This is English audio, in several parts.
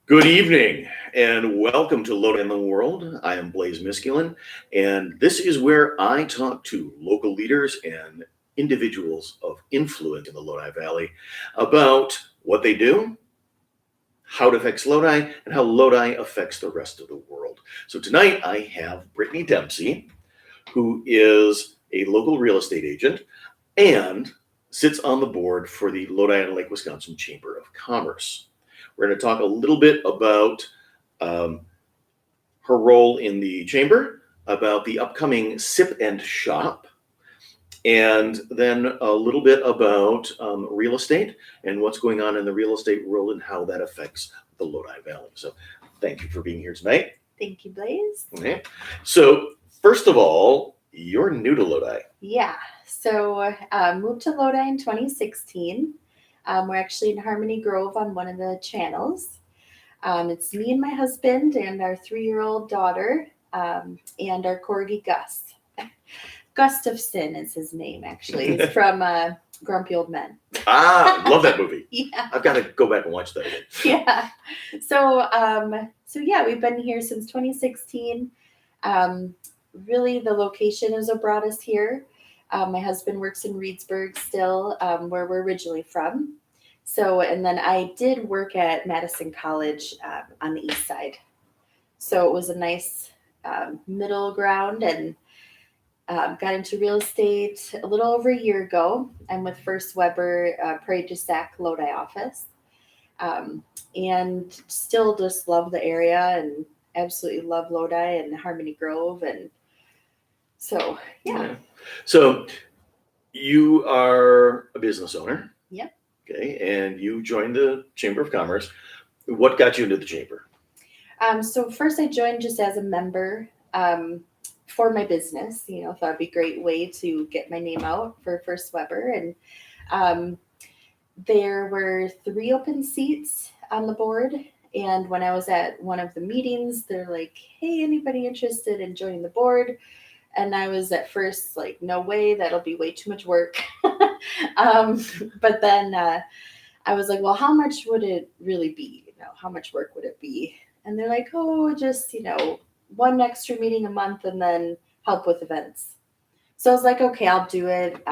Good evening and welcome to Lodi in the World. I am Blaze Misculin, and this is where I talk to local leaders and individuals of influence in the Lodi Valley about what they do, how it affects Lodi, and how Lodi affects the rest of the world. So tonight I have Brittanie Dempsey, who is a local real estate agent and sits on the board for the Lodi Lake Wisconsin Chamber of Commerce. We're going to talk a little bit about um, her role in the chamber, about the upcoming Sip and Shop, and then a little bit about real estate and what's going on in the real estate world and how that affects the Lodi Valley. So thank you for being here tonight. Thank you, Blaze. Okay. So first of all, you're new to Lodi. Yeah, so moved to Lodi in 2016. We're actually in Harmony Grove on one of the channels. It's me and my husband and our 3-year-old daughter and our corgi Gus. Gustafson is his name, actually. He's from Grumpy Old Men. Love that movie. Yeah. I've got to go back and watch that again. Yeah. So yeah, we've been here since 2016. Really, the location is what brought us here. My husband works in Reedsburg still, where we're originally from. So, and then I did work at Madison College on the east side. So it was a nice middle ground, and got into real estate a little over a year ago. I'm with First Weber, Prairie du Sac Lodi office. And still just love the area and absolutely love Lodi and Harmony Grove. And so, yeah. So you are a business owner. Yep. Okay. And you joined the Chamber of Commerce. What got you into the chamber? So first I joined just as a member for my business. Thought it'd be a great way to get my name out for First Weber. And there were 3 open seats on the board. And when I was at one of the meetings, they're like, hey, anybody interested in joining the board? And I was at first like, no way, that'll be way too much work. But then I was like, well, how much would it really be? How much work would it be? And they're like, oh, just, 1 extra meeting a month and then help with events. So I was like, okay, I'll do it.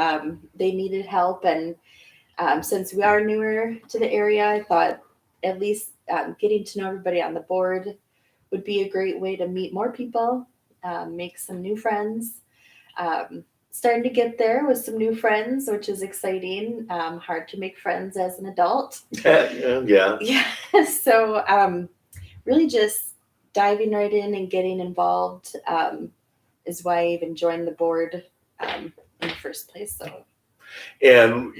They needed help. And since we are newer to the area, I thought at least getting to know everybody on the board would be a great way to meet more people. Make some new friends. Starting to get there with some new friends, which is exciting. Hard to make friends as an adult. Yeah. Yeah. So really just diving right in and getting involved is why I even joined the board in the first place. So. And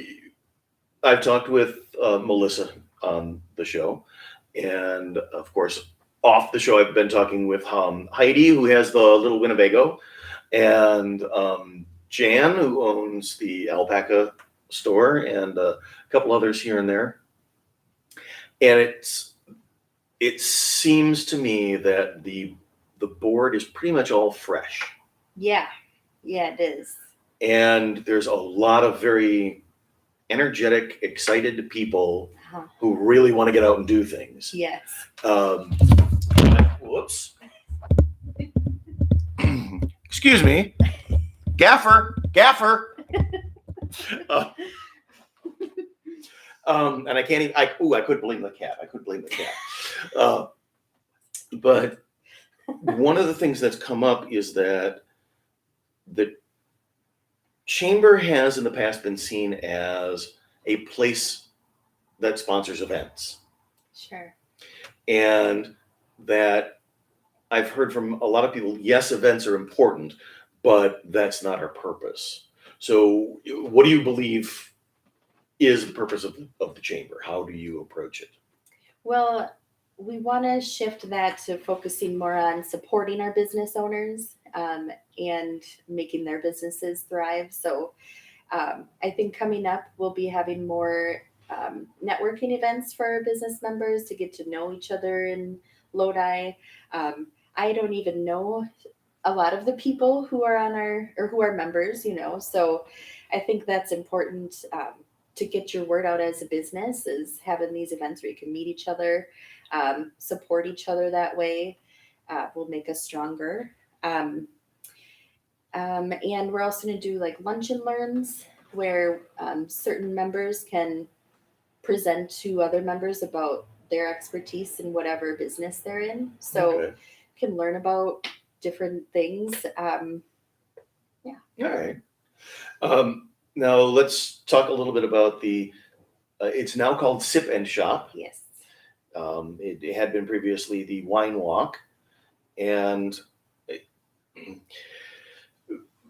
I've talked with Melissa on the show. And of course, off the show, I've been talking with Heidi, who has the Little Winnebago, and Jan, who owns the alpaca store, and a couple others here and there. And it seems to me that the board is pretty much all fresh. Yeah, it is. And there's a lot of very energetic, excited people who really want to get out and do things. Yes. Whoops. Excuse me. Gaffer. And I can't even, I could blame the cat. But one of the things that's come up is that the chamber has in the past been seen as a place that sponsors events. Sure. And that I've heard from a lot of people, yes, events are important, but that's not our purpose. So what do you believe is the purpose of the chamber? How do you approach it? Well, we want to shift that to focusing more on supporting our business owners and making their businesses thrive. So I think coming up, we'll be having more networking events for our business members to get to know each other in Lodi. I don't even know a lot of the people who are on who are members, so I think that's important to get your word out as a business is having these events where you can meet each other, support each other that way. Will make us stronger. And we're also going to do like lunch and learns where certain members can present to other members about their expertise in whatever business they're in. So Okay. can learn about different things. All right. Now let's talk a little bit about the. It's now called Sip and Shop. Yes. It had been previously the Wine Walk, and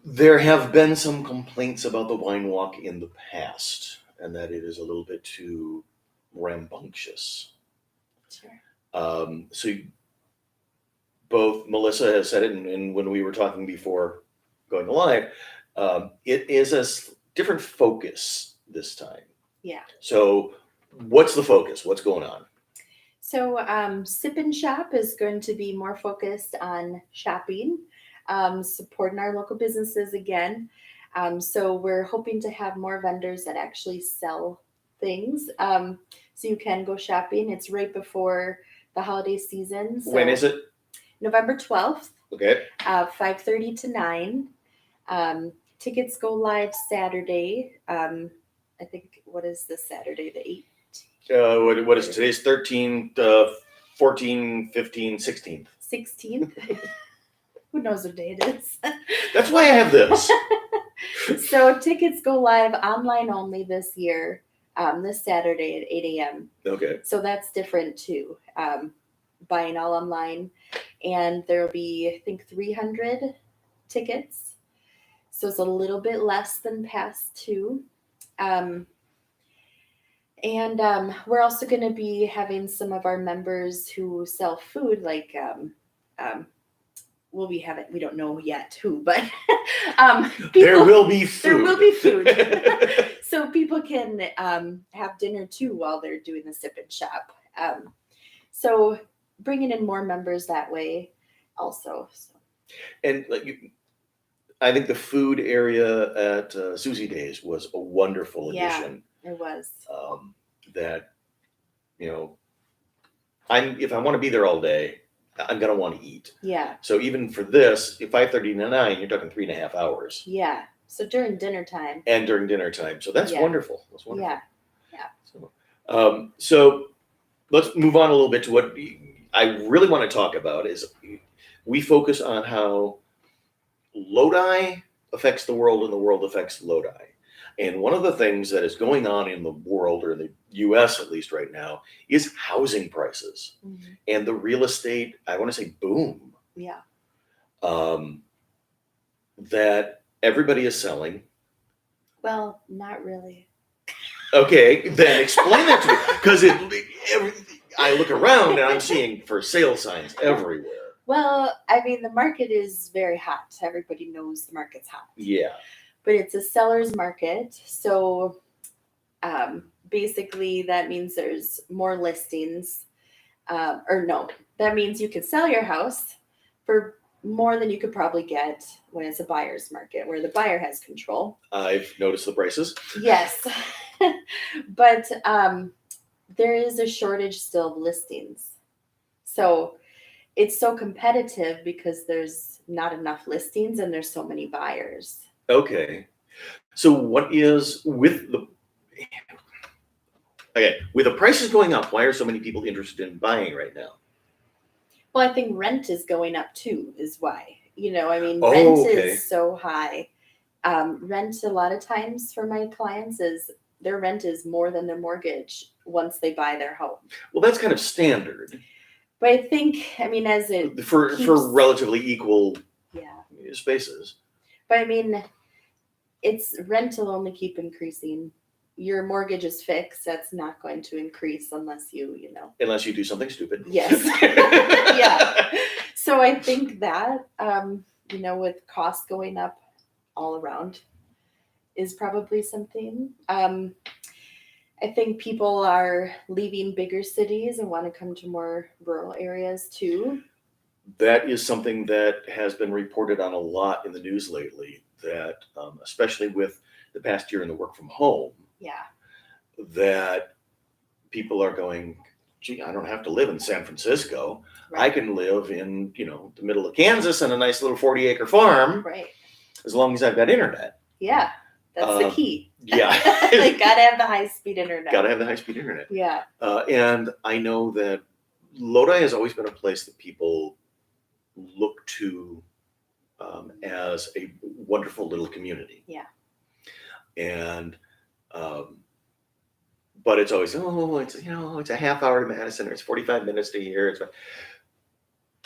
there have been some complaints about the Wine Walk in the past, and that it is a little bit too rambunctious. Sure. So both Melissa has said it, and when we were talking before going live, it is a different focus this time. Yeah. So what's the focus? What's going on? So Sip and Shop is going to be more focused on shopping, supporting our local businesses again. So we're hoping to have more vendors that actually sell things. So you can go shopping. It's right before the holiday season. So When is it? November 12th, Okay. 5:30 to 9. Tickets go live Saturday. I think, what is this Saturday, the 8th? What is today's 13th, 14, 15, 16th? 16th. Who knows what day it is? That's why I have this. So tickets go live online only this year, this Saturday at 8 a.m. Okay. So that's different too. Buying all online. And there'll be, I think, 300 tickets. So it's a little bit less than past two. And we're also going to be having some of our members who sell food, like we'll be having, we don't know yet who, but There will be food. There will be food. So people can have dinner too while they're doing the Sip and Shop. So bringing in more members that way also. So. And I think the food area at Susie Days was a wonderful addition. Yeah, it was. That, if I want to be there all day, I'm going to want to eat. Yeah. So even for this, at 5:30 to 9, you're talking 3.5 hours. Yeah. So during dinner time. And during dinner time. So that's wonderful. That's wonderful. Yeah. Yeah. So let's move on a little bit to what I really want to talk about is we focus on how Lodi affects the world and the world affects Lodi. And one of the things that is going on in the world, or in the US at least right now, is housing prices and the real estate, I want to say boom. Yeah. That everybody is selling. Well, not really. Okay, then explain that to me. Because I look around and I'm seeing for sale signs everywhere. Well, I mean, the market is very hot. Everybody knows the market's hot. Yeah. But it's a seller's market. So basically that means there's more listings. That means you can sell your house for more than you could probably get when it's a buyer's market, where the buyer has control. I've noticed the prices. Yes. But there is a shortage still of listings. So it's so competitive because there's not enough listings and there's so many buyers. Okay. So what is with the prices going up, why are so many people interested in buying right now? Well, I think rent is going up too, is why. Rent is so high. Rent a lot of times for my clients is their rent is more than their mortgage once they buy their home. Well, that's kind of standard. But I think, as it for relatively equal spaces. But it's rent will only keep increasing. Your mortgage is fixed. That's not going to increase unless Unless you do something stupid. Yes. Yeah. So I think that, with costs going up all around is probably something. I think people are leaving bigger cities and want to come to more rural areas too. That is something that has been reported on a lot in the news lately, that especially with the past year in the work from home, that people are going, gee, I don't have to live in San Francisco. I Right. can live in, the middle of Kansas on a nice little 40-acre farm Right. as long as I've got internet. Yeah. That's the key. Yeah. Like, gotta have the high-speed internet. Gotta have the high-speed internet. Yeah. And I know that Lodi has always been a place that people look to as a wonderful little community. Yeah. And, but it's always, it's a half hour to Madison, or it's 45 minutes to here.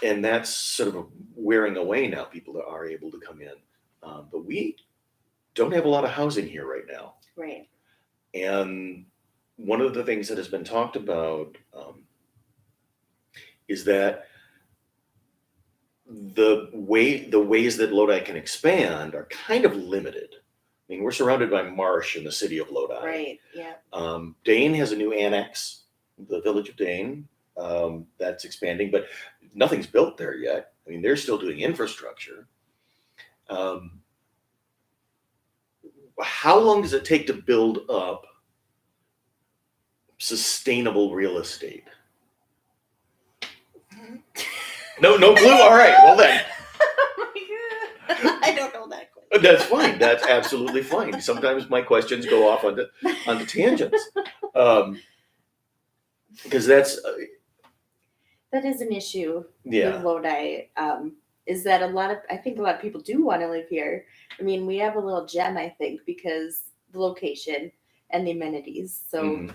And that's sort of wearing away now. People are able to come in. But we don't have a lot of housing here right now. Right. And one of the things that has been talked about is that the ways that Lodi can expand are kind of limited. I mean, we're surrounded by marsh in the city of Lodi. Right. Yeah. Dane has a new annex, the village of Dane, that's expanding, but nothing's built there yet. I mean, they're still doing infrastructure. How long does it take to build up sustainable real estate? No clue. All right. Well then. Oh my God. I don't know that question. That's fine. That's absolutely fine. Sometimes my questions go off onto tangents, because that is an issue Yeah. with Lodi. Is that I think a lot of people do want to live here. I mean, we have a little gem, I think, because the location and the amenities. So,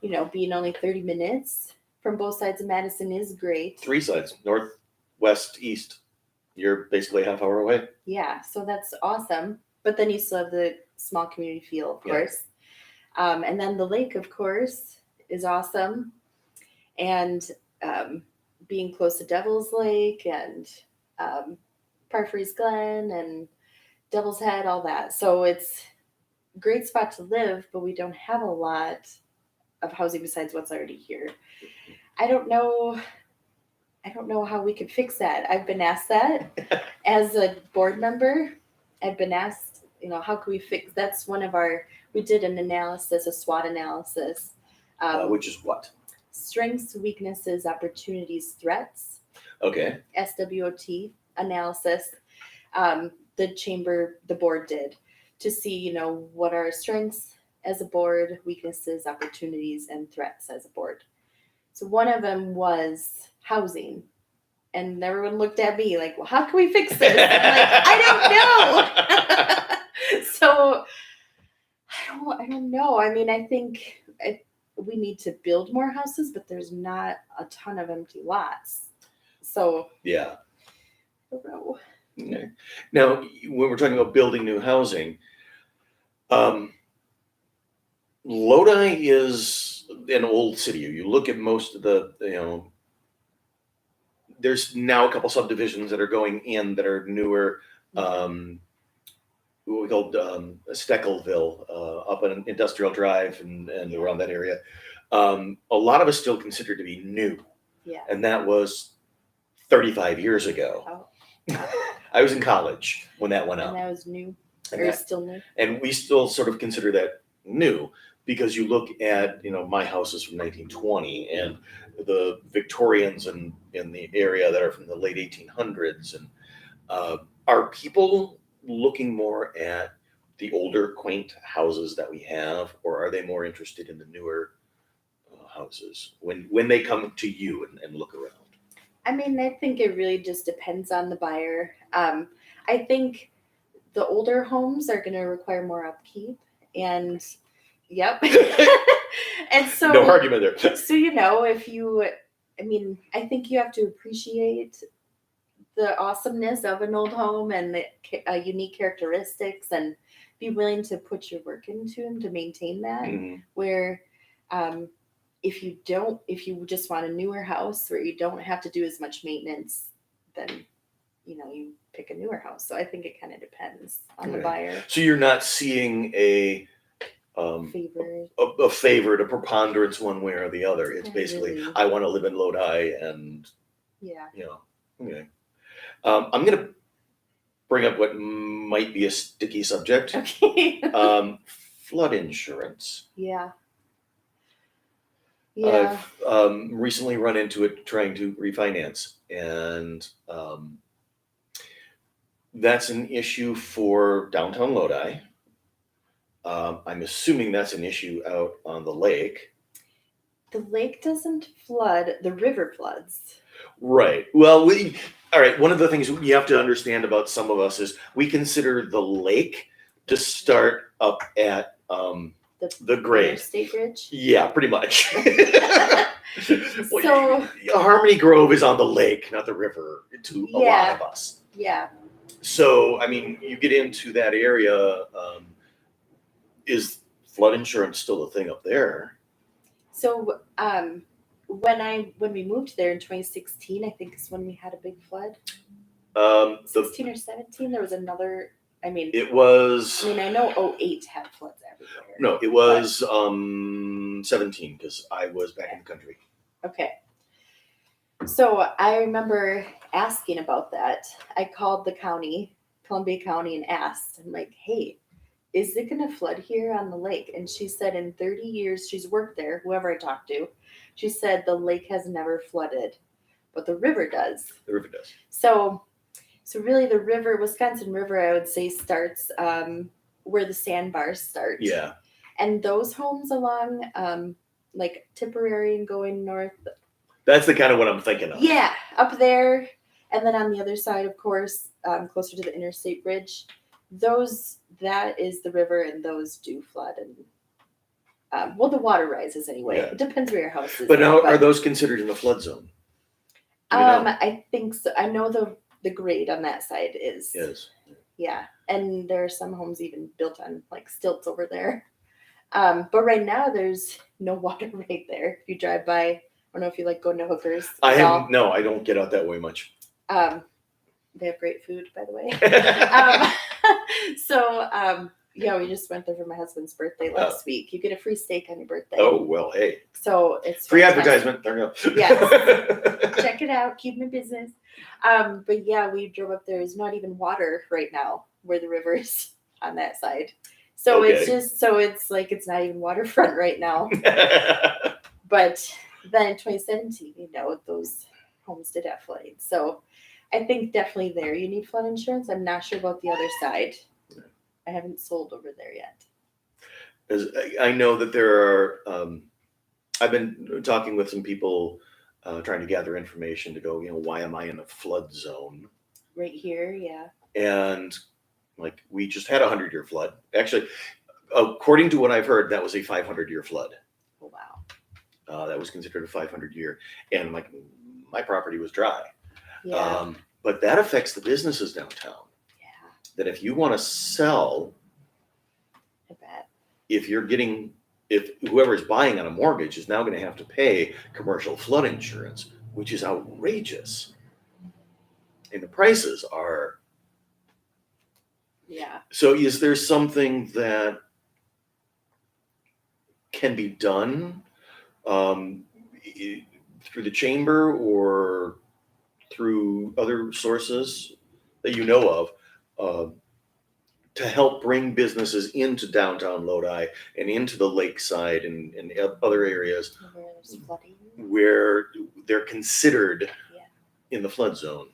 being only 30 minutes from both sides of Madison is great. 3 sides, north, west, east. You're basically a half hour away. Yeah, so that's awesome. But then you still have the small community feel, of course. And then the lake, of course, is awesome. And being close to Devil's Lake and Parfrey's Glen and Devil's Head, all that. So it's a great spot to live, but we don't have a lot of housing besides what's already here. I don't know how we could fix that. I've been asked that as a board member. I've been asked, how can we fix, that's one of we did an analysis, a SWOT analysis. Which is what? Strengths, weaknesses, opportunities, threats. Okay. SWOT analysis. The board did to see, what are our strengths as a board, weaknesses, opportunities, and threats as a board. So one of them was housing. And everyone looked at me like, well, how can we fix this? I'm like, I don't know. So I don't know. I mean, I think we need to build more houses, but there's not a ton of empty lots. So yeah. I don't know. Okay. Now, when we're talking about building new housing, Lodi is an old city. You look at most of the, there's now a couple subdivisions that are going in that are newer. What we call Steckelville, up on Industrial Drive and around that area. A lot of us still considered to be new. Yeah. And that was 35 years ago. Oh. I was in college when that went up. And that was new, still new. And we still sort of consider that new, because you look at, my house is from 1920, and the Victorians in the area that are from the late 1800s. And are people looking more at the older, quaint houses that we have, or are they more interested in the newer houses when they come to you and look around? I mean, I think it really just depends on the buyer. I think the older homes are going to require more upkeep, and yep. And so no argument there. So, I think you have to appreciate the awesomeness of an old home and the unique characteristics, and be willing to put your work into them to maintain that. Mm-hmm. Where, if you just want a newer house where you don't have to do as much maintenance, then, you pick a newer house. So I think it kind of depends on the buyer. So you're not seeing a favored, a preponderance one way or the other. It's basically, really. I want to live in Lodi, and okay. I'm going to bring up what might be a sticky subject. Okay. Flood insurance. Yeah. Yeah. I've recently run into it trying to refinance, and that's an issue for downtown Lodi. I'm assuming that's an issue out on the lake. The lake doesn't flood, the river floods. Right. Well, all right. One of the things you have to understand about some of us is we consider the lake to start up at the grade. Interstate Bridge. Yeah, pretty much. Well, So Harmony Grove is on the lake, not the river, to a lot of us. yeah. So, I mean, you get into that area, is flood insurance still a thing up there? So when we moved there in 2016, I think is when we had a big flood. 16 or 17, there was another. I mean, it was. I mean, I know 08 had floods everywhere. No, it was 17 because I was back in the country. Okay. So I remember asking about that. I called the county, Columbia County, and asked. I'm like, hey, is it going to flood here on the lake? And she said in 30 years she's worked there, whoever I talked to, she said the lake has never flooded, but the river does. The river does. So really the river, Wisconsin River, I would say starts where the sandbars start. Yeah. And those homes along like Tipperary and going north. That's the kind of what I'm thinking of. Yeah, up there. And then on the other side, of course, closer to the interstate bridge, that is the river, and those do flood. And well, the water rises anyway. Yeah. It depends where your house is. But now, are those considered in the flood zone? Do you know? I think so. I know the grade on that side is. Yes. Yeah, and there are some homes even built on like stilts over there. But right now, there's no water right there. If you drive by, I don't know if you like going to Hookers. I don't get out that way much. They have great food, by the way. Yeah, we just went there for my husband's birthday last week. You get a free steak on your birthday. Oh, well, hey. So it's free fantastic. advertisement. There you go. Yes. Check it out. Keep my business. But yeah, we drove up there. There's not even water right now where the river is on that side. So it's like it's not even waterfront right now. But then in 2017, those homes did have flooding. So I think definitely there you need flood insurance. I'm not sure about the other side. I haven't sold over there yet. As I know that there are, I've been talking with some people trying to gather information to go, why am I in a flood zone? Right here, yeah. And like we just had a 100-year flood. Actually, according to what I've heard, that was a 500-year flood. Oh, wow. That was considered a 500-year. And my property was dry. Yeah. But that affects the businesses downtown. Yeah. That if you want to sell, I bet. if whoever is buying on a mortgage is now going to have to pay commercial flood insurance, which is outrageous. And the prices are. Yeah. So is there something that can be done through the chamber or through other sources that you know of to help bring businesses into downtown Lodi and into the lakeside and other areas where they're considered in the flood zone?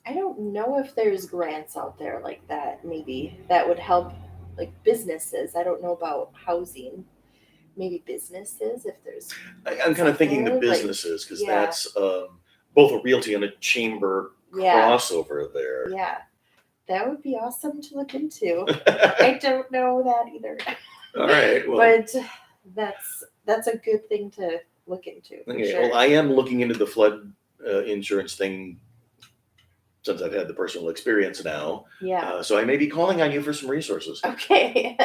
I don't know if there's grants out there like that, maybe, that would help like businesses. I don't know about housing. Maybe businesses, if there's. I'm kind of thinking the businesses, because that's both a realty and a chamber crossover there. Yeah, that would be awesome to look into. I don't know that either. All right. Well, but that's a good thing to look into. Okay. Sure. Well, I am looking into the flood insurance thing since I've had the personal experience now. Yeah. So I may be calling on you for some resources. Okay.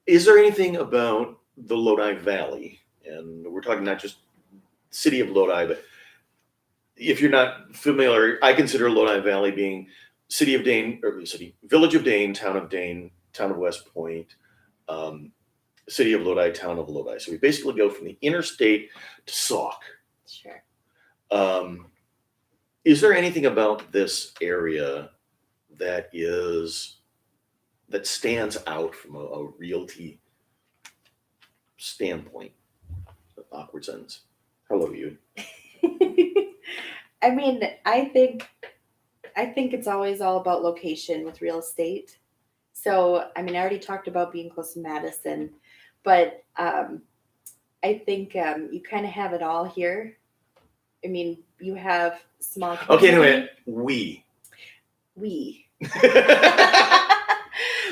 Is there anything about the Lodi Valley, and we're talking not just city of Lodi, but if you're not familiar, I consider Lodi Valley being Village of Dane, Town of Dane, Town of West Point, City of Lodi, Town of Lodi. So we basically go from the interstate to Sauk. Sure. Is there anything about this area that stands out from a realty standpoint. Awkward sentence. Hello, you. I mean, I think it's always all about location with real estate. So, I mean, I already talked about being close to Madison, but I think you kind of have it all here. I mean, you have small Okay, community. anyway, We.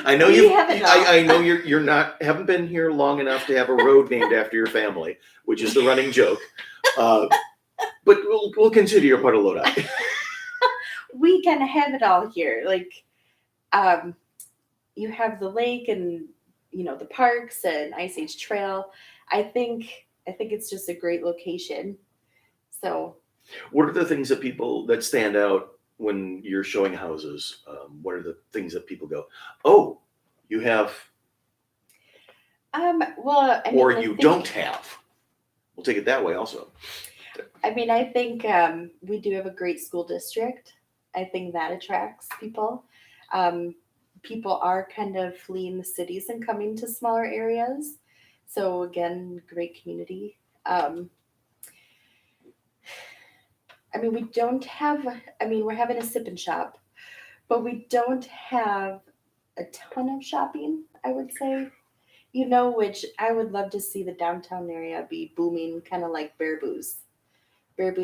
I know We have it all. I know you're not haven't been here long enough to have a road named after your family, which is the running joke. But we'll consider you're part of Lodi. We kind of have it all here. Like, you have the lake and the parks and Ice Age Trail. I think it's just a great location. So, What are the things that stand out when you're showing houses? What are the things that people go, oh, you have, well, I mean, or you don't have? We'll take it that way also. I mean, I think we do have a great school district. I think that attracts people. People are kind of fleeing the cities and coming to smaller areas. So again, great community. I mean, we're having a sip and shop, but we don't have a ton of shopping, I would say. Which I would love to see the downtown area be booming, kind of like Bear Boo's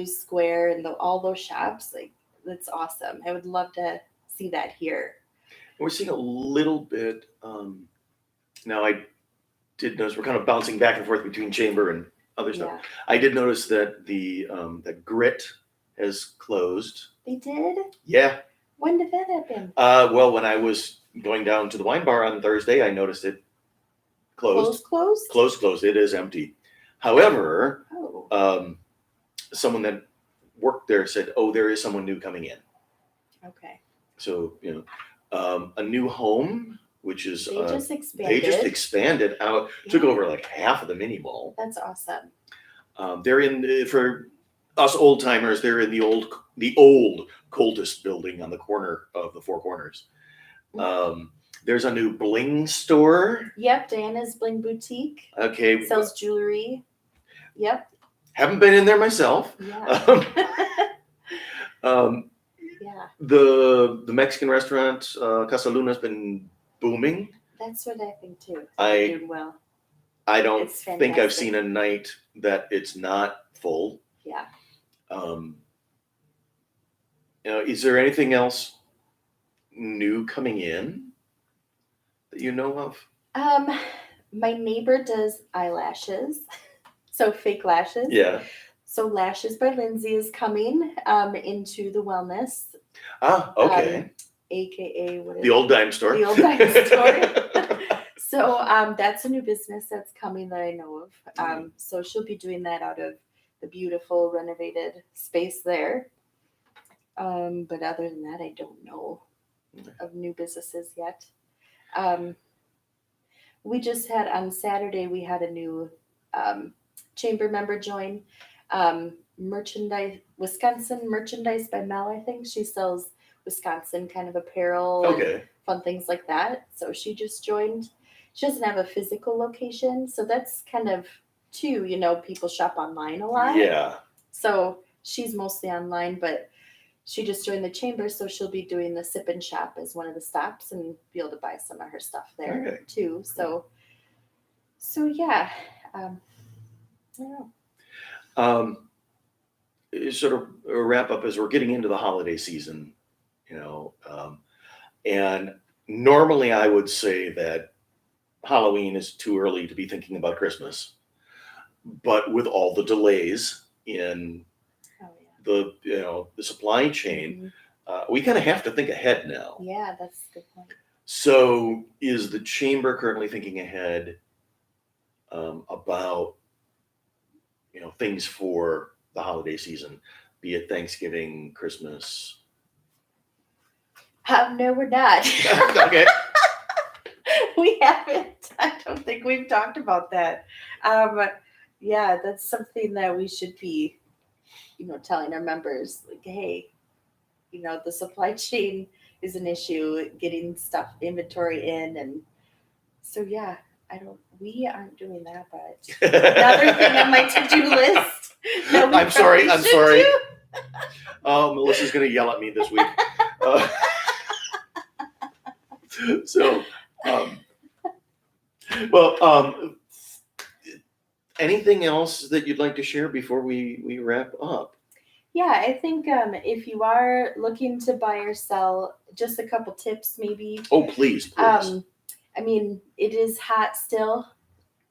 Square, and all those shops. Like, that's awesome. I would love to see that here. We're seeing a little bit, now I did notice we're kind of bouncing back and forth between Chamber and other stuff. Yeah. I did notice that the Grit has closed. They did? Yeah. When did that happen? Well, when I was going down to the wine bar on Thursday, I noticed it closed. Closed. It is empty. However, someone that worked there said, "Oh, there is someone new coming in." Okay. So a new home, which is they just expanded out, took over like half of the mini mall. That's awesome. They're in for us old timers. They're in the old Coldest building on the corner of the Four Corners. There's a new bling store. Yep, Diana's Bling Boutique. Okay. Sells jewelry. Yep. Haven't been in there myself. Yeah. Yeah. The Mexican restaurant Casa Luna's been booming. That's what I think too. They're doing well. I don't think I've seen a night that it's not full. Yeah. Is there anything else new coming in that you know of? My neighbor does eyelashes, so fake lashes. Yeah. So Lashes by Lindsay is coming into the wellness. Okay. AKA what is the old dime store. The old dime store. So that's a new business that's coming that I know of. So she'll be doing that out of the beautiful renovated space there. But other than that, I don't know of new businesses yet. We just had on Saturday, we had a new chamber member join. Wisconsin Merchandise by Mel, I think. She sells Wisconsin kind of apparel and fun things like that. So she just joined. She doesn't have a physical location. So that's kind of too, people shop online a lot. Yeah. So she's mostly online, but she just joined the chamber. So she'll be doing the sip and shop as one of the stops and be able to buy some of her stuff there too. So yeah. I don't know. Sort of a wrap up as we're getting into the holiday season, and normally I would say that Halloween is too early to be thinking about Christmas, but with all the delays in the supply chain, we kind of have to think ahead now. Yeah, that's a good point. So is the chamber currently thinking ahead about things for the holiday season, be it Thanksgiving, Christmas? No, we're not. Okay. We haven't. I don't think we've talked about that. Yeah, that's something that we should be, telling our members, like, hey, the supply chain is an issue, getting stuff, inventory in. And so, yeah, We aren't doing that, but another thing on my to-do list. that we I'm sorry. probably I'm should sorry. do. Oh, Melissa's going to yell at me this week. Uh, so, anything else that you'd like to share before we wrap up? Yeah, I think if you are looking to buy or sell, just a couple tips maybe. Oh, please. I mean, it is hot still,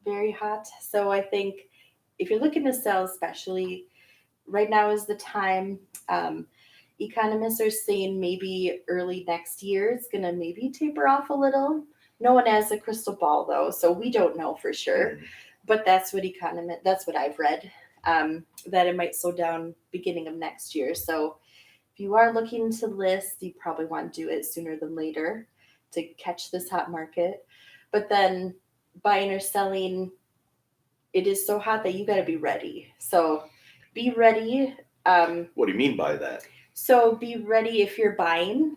very hot. So I think if you're looking to sell, especially right now is the time. Economists are saying maybe early next year it's going to maybe taper off a little. No one has a crystal ball though, so we don't know for sure. But that's what I've read, that it might slow down beginning of next year. So if you are looking to list, you probably want to do it sooner than later to catch this hot market. But then buying or selling, it is so hot that you got to be ready. So be ready. What do you mean by that? So be ready if you're buying.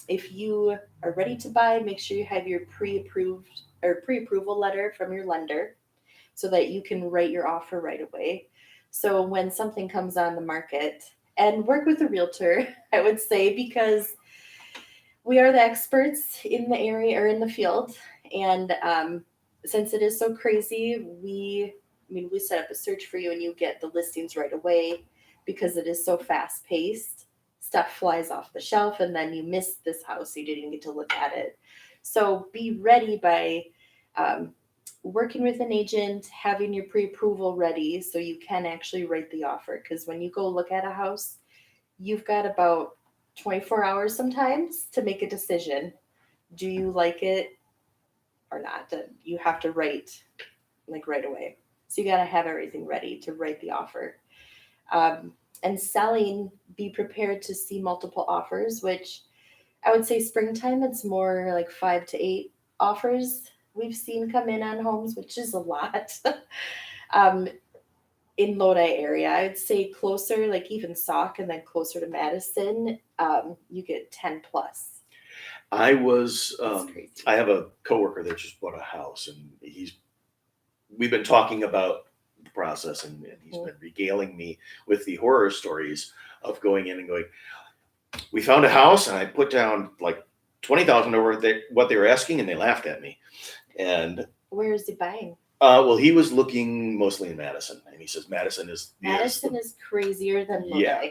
If you are ready to buy, make sure you have your pre-approval letter from your lender so that you can write your offer right away. So when something comes on the market, and work with a realtor, I would say, because we are the experts in the area or in the field. And since it is so crazy, we set up a search for you and you get the listings right away because it is so fast paced. Stuff flies off the shelf and then you miss this house. You didn't get to look at it. So be ready by working with an agent, having your pre-approval ready so you can actually write the offer. Because when you go look at a house, you've got about 24 hours sometimes to make a decision. Do you like it or not? You have to write like right away. So you got to have everything ready to write the offer. And selling, be prepared to see multiple offers, which I would say springtime, it's more like 5 to 8 offers we've seen come in on homes, which is a lot. In Lodi area, I would say closer, like even Sauk and then closer to Madison, you get 10 plus. I was, It's crazy. I have a coworker that just bought a house, and we've been talking about the process, and he's been regaling me with the horror stories of going in and going, we found a house, and I put down like $20,000 over what they were asking, and they laughed at me. And where is he buying? Well, he was looking mostly in Madison, and he says Madison is crazier than Lodi. Yeah,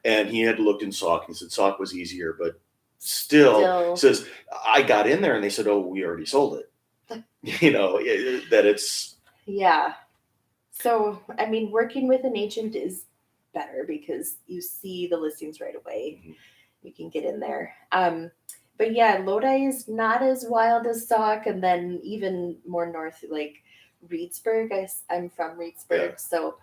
and he had looked in Sauk. He said Sauk was easier, but still says I got in there, and they said, "Oh, we already sold it." That it's So I mean, working with an agent is better because you see the listings right away. Mm-hmm. You can get in there. But yeah, Lodi is not as wild as Sauk, and then even more north, like Reedsburg. I'm from Reedsburg, so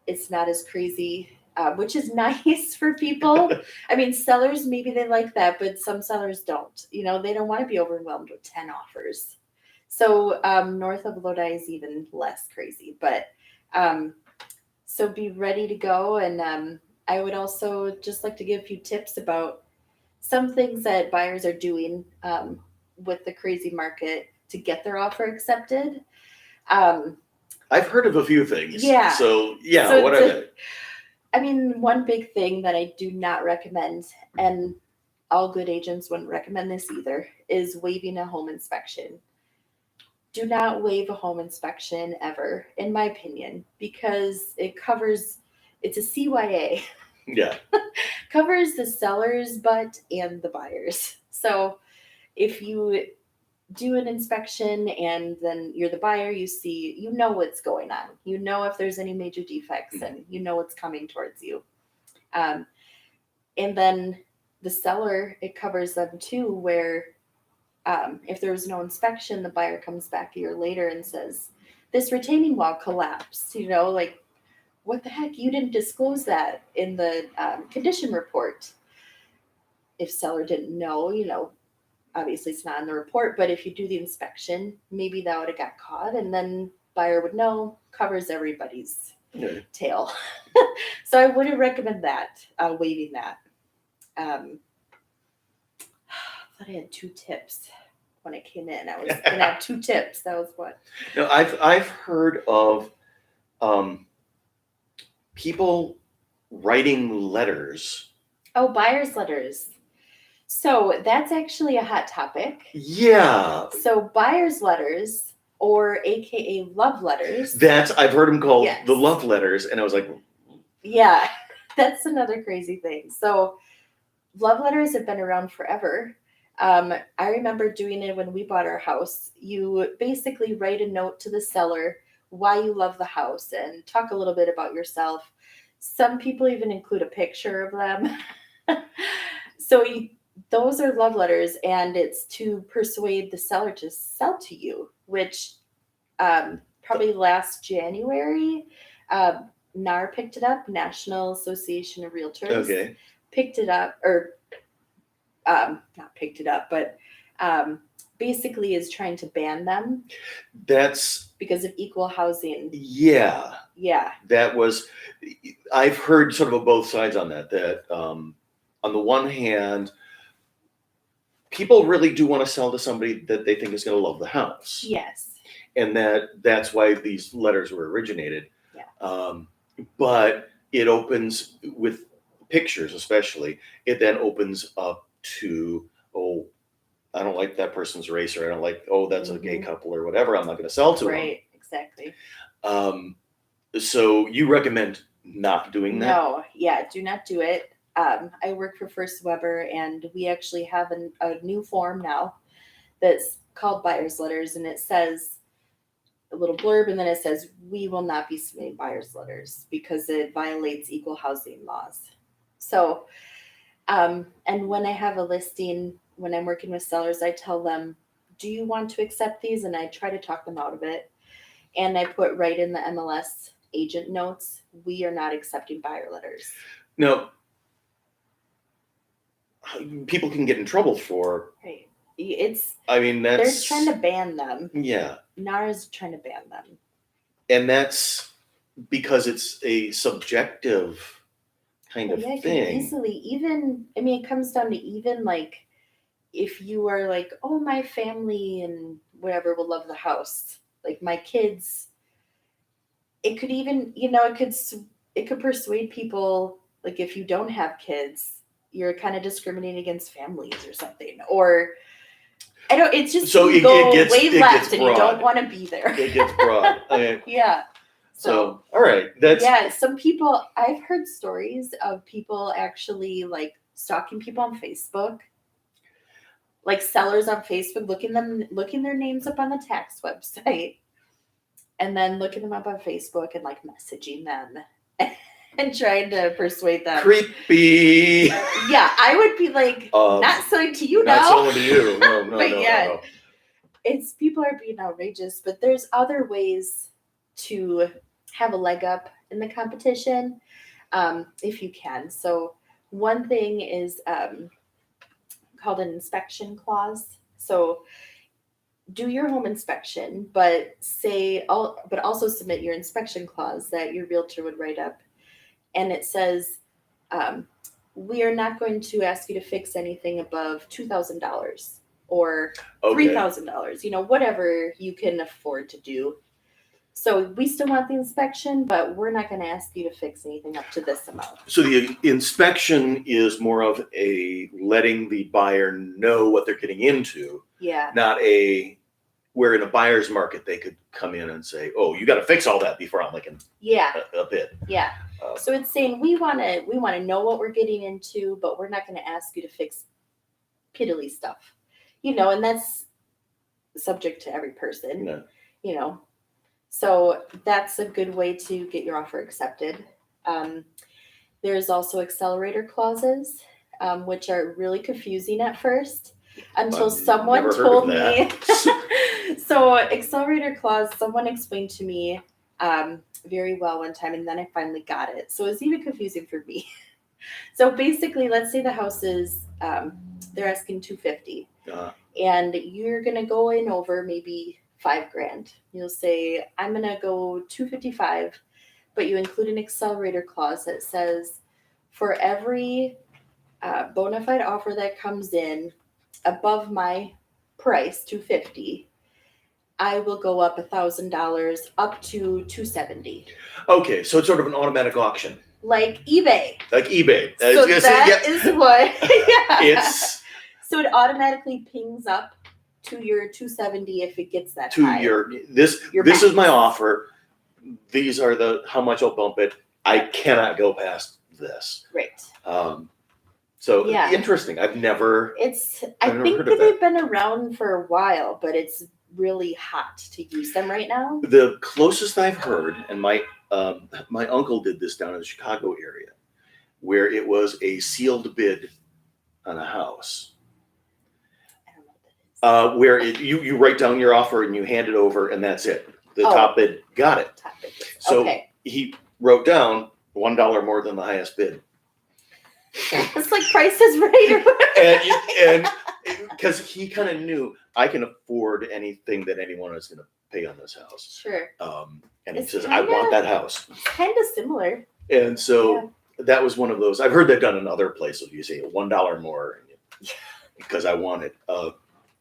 it's not as crazy, which is nice for people. I mean, sellers, maybe they like that, but some sellers don't. They don't want to be overwhelmed with 10 offers. So north of Lodi is even less crazy. But so be ready to go. And I would also just like to give a few tips about some things that buyers are doing with the crazy market to get their offer accepted. I've heard of a few things. Yeah. So what are they? I mean, one big thing that I do not recommend, and all good agents wouldn't recommend this either, is waiving a home inspection. Do not waive a home inspection ever, in my opinion, because it's a CYA. Yeah. Covers the seller's butt and the buyer's. So if you do an inspection and then you're the buyer, you know what's going on. You know if there's any major defects and you know what's coming towards you. And then the seller, it covers them too, where if there was no inspection, the buyer comes back a year later and says, this retaining wall collapsed, like, what the heck? You didn't disclose that in the condition report. If seller didn't know, obviously it's not in the report, but if you do the inspection, maybe that would have got caught and then buyer would know, covers everybody's tail. So I wouldn't recommend that, waiving that. I thought I had 2 tips. when it came in. I was going to have 2 tips. That was what. No, I've heard of people writing letters. Oh, buyer's letters. So that's actually a hot topic. Yeah. So buyer's letters, or AKA love letters. I've heard them called Yes. the love letters, and I was like, yeah, that's another crazy thing. So love letters have been around forever. I remember doing it when we bought our house. You basically write a note to the seller why you love the house and talk a little bit about yourself. Some people even include a picture of them. So those are love letters, and it's to persuade the seller to sell to you, which probably last January, NAR picked it up, National Association of Realtors. okay. Picked it up, or not picked it up, but basically is trying to ban them That's, because of equal housing. yeah. Yeah. I've heard sort of both sides on that, on the one hand, people really do want to sell to somebody that they think is going to love the house. Yes. And that's why these letters were originated. Yeah. But it opens with pictures, especially, it then opens up to, oh, I don't like that person's race, or I don't like, oh, that's a gay couple or whatever. I'm not going to sell to them. Right. Exactly. So you recommend not doing that? No. Yeah. Do not do it. I work for First Weber, and we actually have a new form now that's called buyer's letters, and it says a little blurb, and then it says, we will not be submitting buyer's letters because it violates equal housing laws. So, and when I have a listing, when I'm working with sellers, I tell them, do you want to accept these? And I try to talk them out of it. And I put right in the MLS agent notes, we are not accepting buyer letters. No. People can get in trouble for. Right. They're trying to ban them. Yeah. NAR's trying to ban them. And that's because it's a subjective kind of It thing. can easily, it comes down to even like, if you are like, oh, my family and whatever will love the house, like my kids, it could even, it could persuade people, like if you don't have kids, you're kind of discriminating against families or something, or it's just so you it go gets, way it left gets and broad. you don't want to be there. It gets broad. Yeah. So all right, some people, I've heard stories of people actually like stalking people on Facebook, like sellers on Facebook, looking their names up on the tax website, and then looking them up on Facebook and like messaging them and trying to persuade them. Creepy. Yeah, I would be like, not selling to you now. Not selling to you. No, But no. It's people are being outrageous, but there's other ways to have a leg up in the competition, if you can. So one thing is called an inspection clause. So do your home inspection, but also submit your inspection clause that your realtor would write up. And it says, we are not going to ask you to fix anything above $2,000 or $3,000, whatever you can afford to do. So we still want the inspection, but we're not going to ask you to fix anything up to this amount. So the inspection is more of a letting the buyer know what they're getting into. Yeah. Not where in a buyer's market they could come in and say, oh, you got to fix all that before I'm making a bid. Yeah. So it's saying we want to know what we're getting into, but we're not going to ask you to fix piddly stuff, and that's subject to every person, So that's a good way to get your offer accepted. There's also accelerator clauses, which are really confusing at first until someone told me. So accelerator clause, someone explained to me very well one time, and then I finally got it. So it's even confusing for me. So basically, let's say the house is, they're asking $250, and you're going to go in over maybe $5,000. You'll say, I'm going to go $255, but you include an accelerator clause that says, for every bona fide offer that comes in above my price, $250, I will go up $1,000 up to $270. Okay, so it's sort of an automatic auction, Like eBay. like eBay. I So was gonna say, that is what it's so it automatically pings up to your 270 if it gets that to high. your this max. is my offer. These are the how much I'll bump it. I cannot go past this. Right. So Yeah. interesting. I've never I never think heard that of they've been around for a while, but it's really hot to use them right now. The closest I've heard, and my uncle did this down in the Chicago area, where it was a sealed bid on a house. I don't know what that is. Where you write down your offer and you hand it over, and that's it. The top bid got it. Top bid. So Okay. he wrote down $1 more than the highest bid. It's like Price is Right. and because he kind of knew I can afford anything that anyone is going to pay on this house. Sure. And he It's says, I want that house. Kind of similar. And so that was one of those. I've heard that done in other places. You say $1 more because I want it.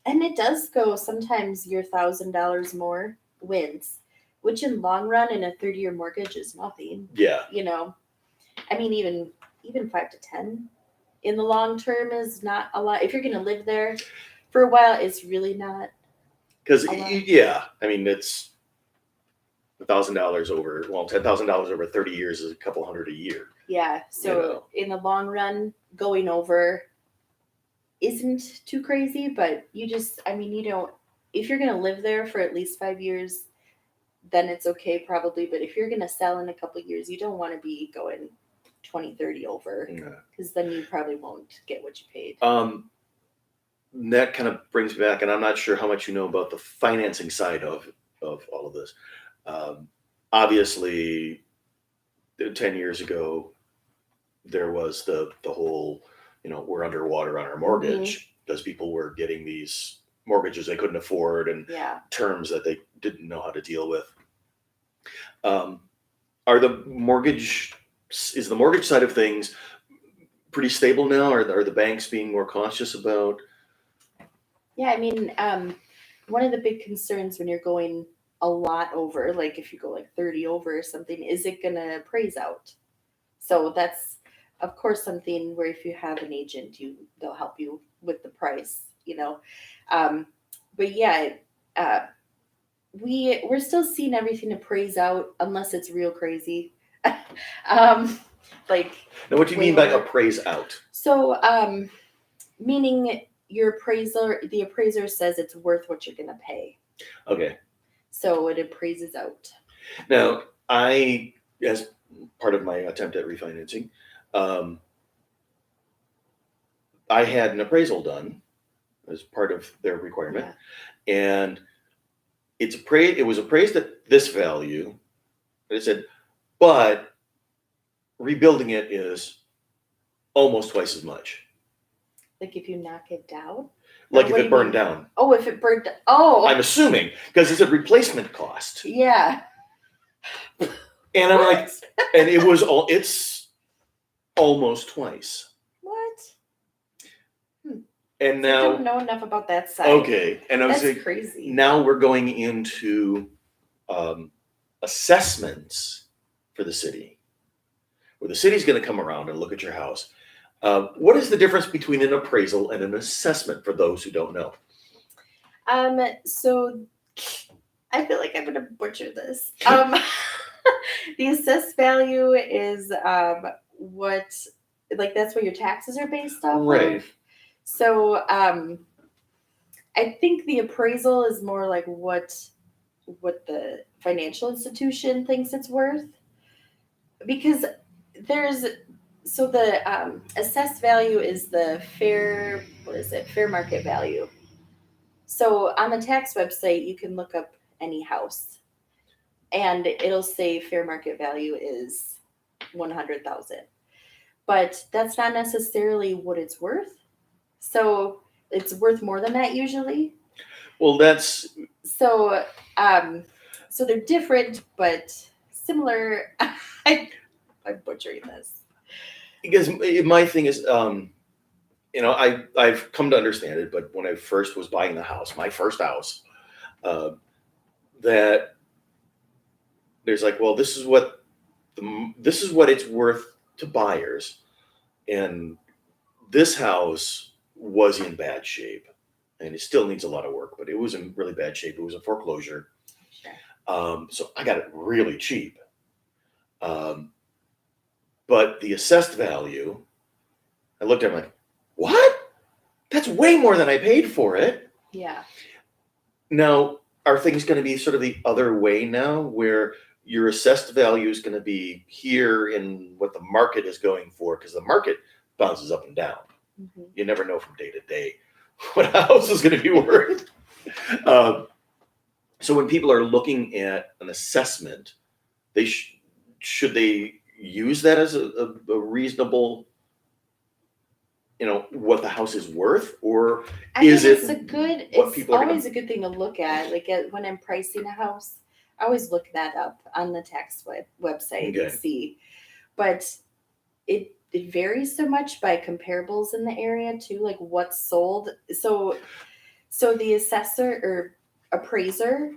And it does go, sometimes your $1,000 more wins, which in long run in a 30-year mortgage is nothing. Yeah. You know, I mean, even 5 to 10 in the long term is not a lot. If you're going to live there for a while, it's really not. Because, yeah, I mean, it's $1,000 over, well, $10,000 over 30 years is a couple hundred a year. Yeah. So in the long run, going over isn't too crazy, but you don't, if you're going to live there for at least 5 years, then it's okay probably. But if you're going to sell in a couple of years, you don't want to be going 20, 30 over, because then you probably won't get what you paid. That kind of brings me back, and I'm not sure how much you know about the financing side of all of this. Obviously, 10 years ago, there was the whole, we're underwater on our mortgage because people were getting these mortgages they couldn't afford and terms that they didn't know how to deal with. Is the mortgage side of things pretty stable now? Are the banks being more cautious about? Yeah, I mean, one of the big concerns when you're going a lot over, like if you go like 30 over or something, is it going to appraise out? So that's, of course, something where if you have an agent, they'll help you with the price, But yeah, we're still seeing everything appraise out unless it's real crazy. Like. Now, what do you mean by appraise out? So, meaning the appraiser says it's worth what you're going to pay. Okay. So it appraises out. Now, as part of my attempt at refinancing, I had an appraisal done as part of their requirement, and it was appraised at this value. And it said, but rebuilding it is almost twice as much. Like if you knock it down? Like if it burned down. Oh, if it burned down. Oh. I'm assuming, because it's a replacement cost. Yeah. And I'm like, and it's almost twice. What? And now I don't know enough about that side. Okay. And I was That's like, crazy. Now we're going into assessments for the city, where the city's going to come around and look at your house. What is the difference between an appraisal and an assessment for those who don't know? So I feel like I'm going to butcher this. The assessed value is that's what your taxes are based off of. So I think the appraisal is more like what the financial institution thinks it's worth, because the assessed value is the fair market value. So on the tax website, you can look up any house and it'll say fair market value is $100,000, but that's not necessarily what it's worth. So it's worth more than that usually. Well, that's so they're different but similar. I'm butchering this. Because my thing is, I've come to understand it, but when I first was buying the house, my first house, that there's like, well, this is what it's worth to buyers, and this house was in bad shape, and it still needs a lot of work, but it was in really bad shape. It was a foreclosure. Sure. So I got it really cheap. But the assessed value, I looked at it like, what? That's way more than I paid for it. Yeah. Now, are things going to be sort of the other way now, where your assessed value is going to be here in what the market is going for? Because the market bounces up and down. Mm-hmm. You never know from day to day what a house is going to be worth. So when people are looking at an assessment, they should they use that as a reasonable, what the house is worth, or is it it's always a good thing to look at. Like when I'm pricing a house, I always look that up on the tax website and see. But it varies so much by comparables in the area too, like what's sold. So the assessor or appraiser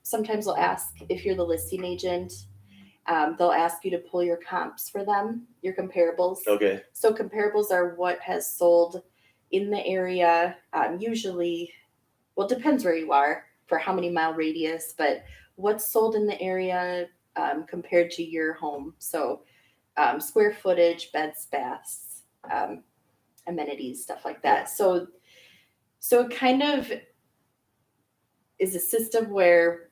sometimes will ask if you're the listing agent. They'll ask you to pull your comps for them, your comparables. Okay. So comparables are what has sold in the area. Usually, well, it depends where you are for how many mile radius, but what's sold in the area compared to your home. So square footage, beds, baths, amenities, stuff like that. So it kind of is a system where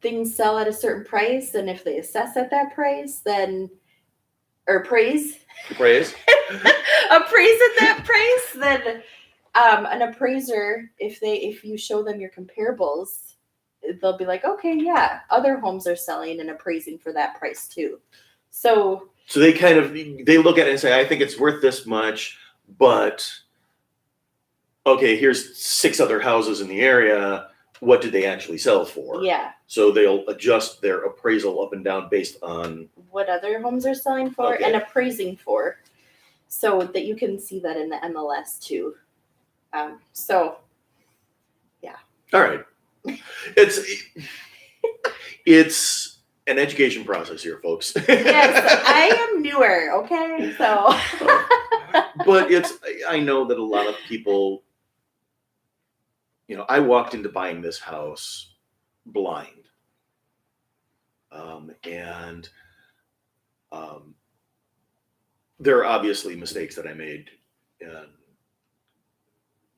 things sell at a certain price, and if they assess at that price, then appraise at that price, then an appraiser, if you show them your comparables, they'll be like, okay, yeah, other homes are selling and appraising for that price too. So they they look at it and say, I think it's worth this much, but okay, here's 6 other houses in the area. What did they actually sell for? Yeah. So they'll adjust their appraisal up and down based on what other homes are selling for and appraising for, so that you can see that in the MLS too. So, yeah. All right. It's an education process here, folks. Yes, I am newer. Okay, so. But I know that a lot of people. I walked into buying this house blind. And there are obviously mistakes that I made. And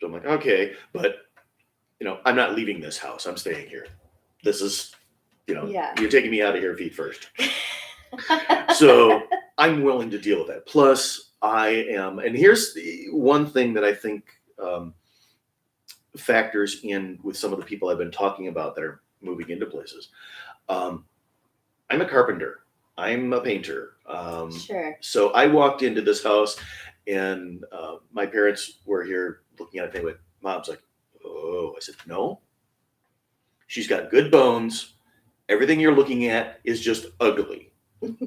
so I'm like, okay, but, I'm not leaving this house. I'm staying here. This is, you're taking me out of here feet first. So I'm willing to deal with that. Plus and here's the one thing that I think, factors in with some of the people I've been talking about that are moving into places. I'm a carpenter. I'm a painter. Sure. So I walked into this house, and my parents were here looking at it. They went, Mom's like, oh. I said, no. She's got good bones. Everything you're looking at is just ugly.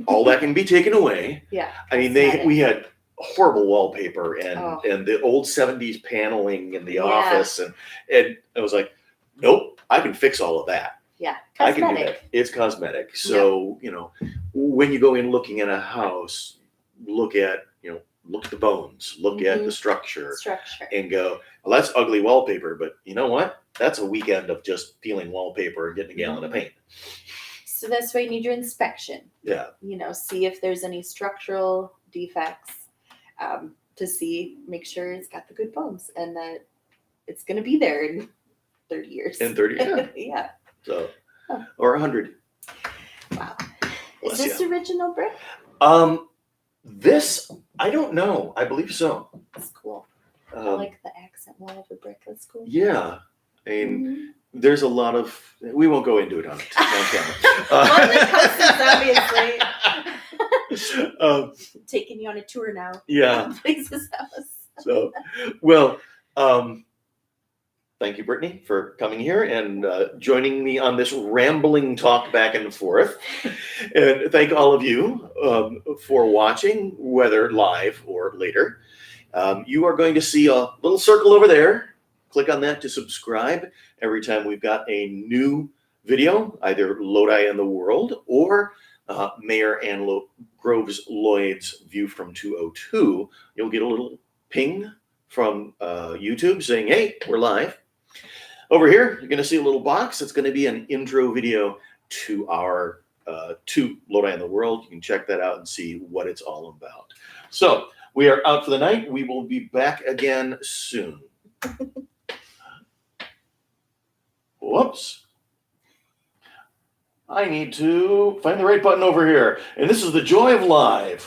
All that can be taken away. Yeah. I mean, we had horrible wallpaper and the old 70s paneling in the office, and I was like, nope, I can fix all of that. Yeah, cosmetic. I can do that. It's cosmetic. So when you go in looking at a house, look at the bones, look at the structure, and go, well, that's ugly wallpaper, but you know what? That's a weekend of just peeling wallpaper and getting a gallon of paint. So that's why you need your inspection. Yeah. See if there's any structural defects. To make sure it's got the good bones and that it's going to be there in 30 years. In 30 years? Yeah. So, or 100. Wow. Is this original brick? This, I don't know. I believe so. That's cool. I like the accent wall of the brick. That's cool. Yeah. I mean, there's a lot of, we won't go into it on camera. Obviously. Taking you on a tour now. Yeah. Place's house. So, well, thank you, Brittanie, for coming here and joining me on this rambling talk back and forth. And thank all of you for watching, whether live or later. You are going to see a little circle over there. Click on that to subscribe every time we've got a new video, either Lodi and the World or Mayor Ann Groves Lloyd's View from 202. You'll get a little ping from YouTube saying, hey, we're live. Over here, you're going to see a little box. It's going to be an intro video to our to Lodi and the World. You can check that out and see what it's all about. So we are out for the night. We will be back again soon. Whoops. I need to find the right button over here. And this is the joy of live.